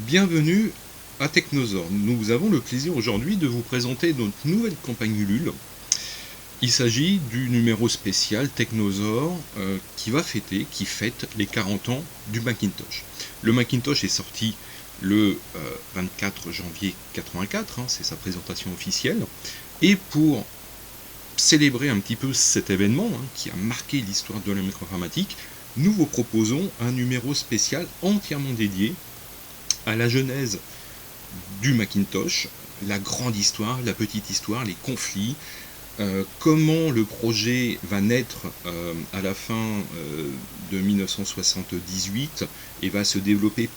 Bienvenue à Technosaur. Nous avons le plaisir aujourd'hui de vous présenter notre nouvelle campagne Ulule. Il s'agit du numéro spécial Technosaur qui fête les 40 ans du Macintosh. Le Macintosh est sorti le 24 janvier 84, c'est sa présentation officielle. Et pour célébrer un petit peu cet événement qui a marqué l'histoire de la micro-informatique, nous vous proposons un numéro spécial entièrement dédié à la genèse du Macintosh, la grande histoire, la petite histoire, les conflits, comment le projet va naître à la fin de 1978 et va se développer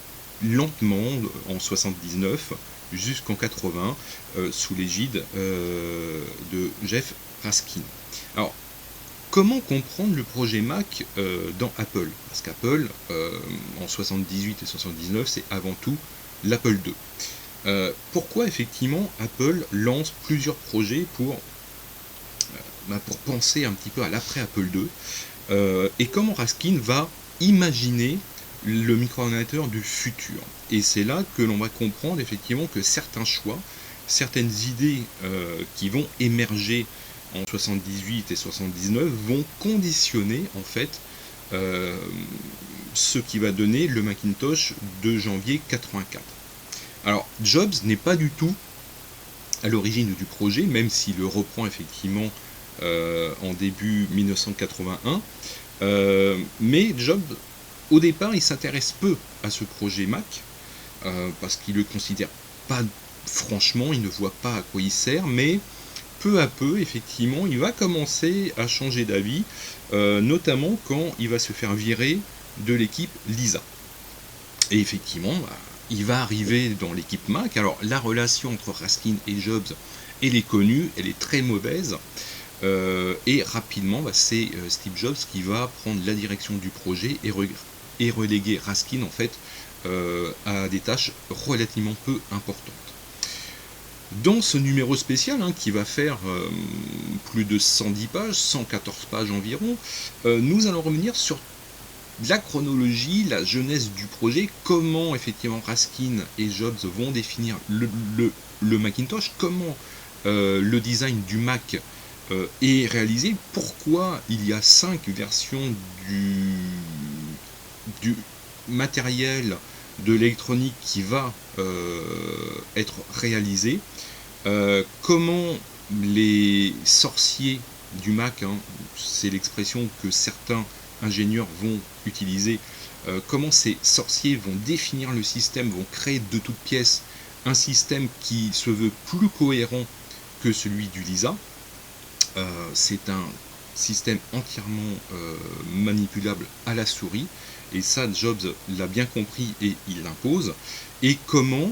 lentement en 79 jusqu'en 80 sous l'égide de Jeff Raskin. Alors, comment comprendre le projet Mac dans Apple? Parce qu'Apple, en 78 et 79, c'est avant tout l'Apple II. Pourquoi effectivement Apple lance plusieurs projets pour penser un petit peu à l'après Apple II et comment Raskin va imaginer le micro-ordinateur du futur. Et c'est là que l'on va comprendre effectivement que certains choix, certaines idées qui vont émerger en 78 et 79 vont conditionner en fait ce qui va donner le Macintosh de janvier 84. Alors Jobs n'est pas du tout à l'origine du projet, même s'il le reprend effectivement en début 1981, mais Jobs au départ il s'intéresse peu à ce projet Mac parce qu'il ne le considère pas franchement, il ne voit pas à quoi il sert, mais peu à peu, effectivement, il va commencer à changer d'avis, notamment quand il va se faire virer de l'équipe Lisa. Et effectivement, il va arriver dans l'équipe Mac. Alors, la relation entre Raskin et Jobs, elle est connue, elle est très mauvaise. Et rapidement, c'est Steve Jobs qui va prendre la direction du projet et reléguer Raskin, en fait, à des tâches relativement peu importantes. Dans ce numéro spécial, qui va faire plus de 110 pages, 114 pages environ, nous allons revenir sur la chronologie, la genèse du projet, comment effectivement Raskin et Jobs vont définir le Macintosh, comment le design du Mac est réalisé, pourquoi il y a 5 versions du matériel de l'électronique qui va être réalisé, comment les sorciers du Mac, c'est l'expression que certains ingénieurs vont utiliser, comment ces sorciers vont définir le système, vont créer de toutes pièces un système qui se veut plus cohérent que celui du Lisa. C'est un système entièrement manipulable à la souris, et ça Jobs l'a bien compris et il l'impose. Et comment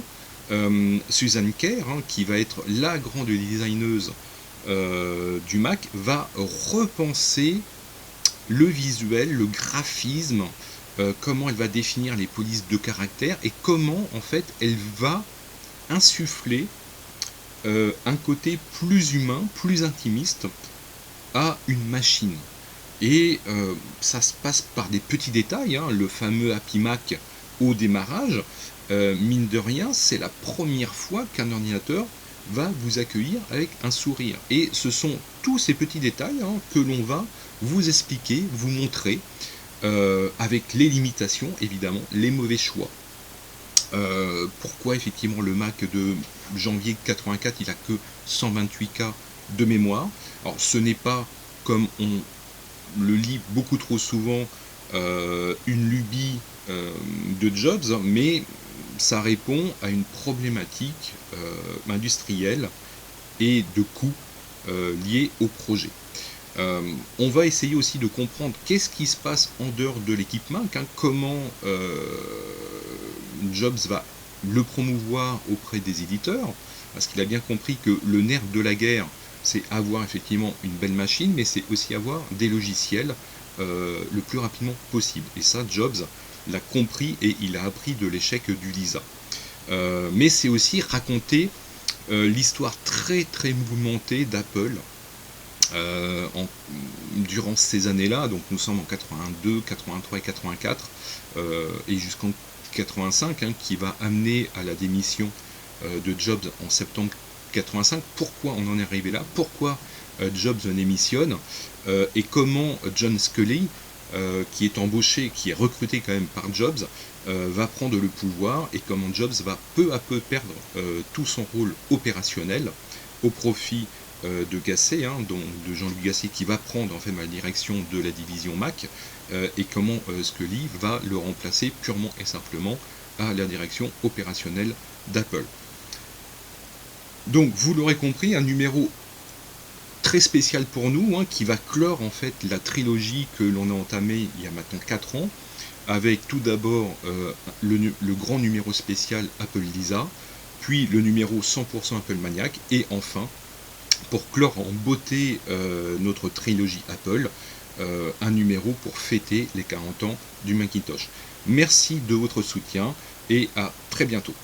Susan Kare, qui va être la grande designeuse du Mac, va repenser le visuel, le graphisme, comment elle va définir les polices de caractère et comment en fait elle va insuffler un côté plus humain, plus intimiste à une machine. Et ça se passe par des petits détails, le fameux Happy Mac au démarrage, mine de rien, c'est la première fois qu'un ordinateur va vous accueillir avec un sourire. Et ce sont tous ces petits détails que l'on va vous expliquer, vous montrer, avec les limitations, évidemment, les mauvais choix. Pourquoi effectivement le Mac de janvier 84 il a que 128K de mémoire. Alors ce n'est pas, comme on le lit beaucoup trop souvent, une lubie de Jobs, mais ça répond à une problématique industrielle et de coûts liés au projet. On va essayer aussi de comprendre qu'est-ce qui se passe en dehors de l'équipe Mac, comment Jobs va le promouvoir auprès des éditeurs, parce qu'il a bien compris que le nerf de la guerre, c'est avoir effectivement une belle machine, mais c'est aussi avoir des logiciels le plus rapidement possible. Et ça, Jobs l'a compris et il a appris de l'échec du Lisa. Mais c'est aussi raconter l'histoire très très mouvementée d'Apple durant ces années-là. Donc nous sommes en 82, 83 et 84 et jusqu'en 85, hein, qui va amener à la démission de Jobs en septembre 85. Pourquoi on en est arrivé là? Pourquoi Jobs démissionne? Et comment John Sculley, qui est embauché, qui est recruté quand même par Jobs, va prendre le pouvoir, et comment Jobs va peu à peu perdre tout son rôle opérationnel au profit de Gasset, hein, de Jean-Luc Gasset, qui va prendre en fait la direction de la division Mac, et comment Sculley va le remplacer purement et simplement à la direction opérationnelle d'Apple. Donc vous l'aurez compris, un numéro très spécial pour nous, hein, qui va clore en fait la trilogie que l'on a entamée il y a maintenant 4 ans, avec tout d'abord le grand numéro spécial Apple Lisa, puis le numéro 100% Apple Maniac, et enfin, pour clore en beauté notre trilogie Apple, un numéro pour fêter les 40 ans du Macintosh. Merci de votre soutien et à très bientôt.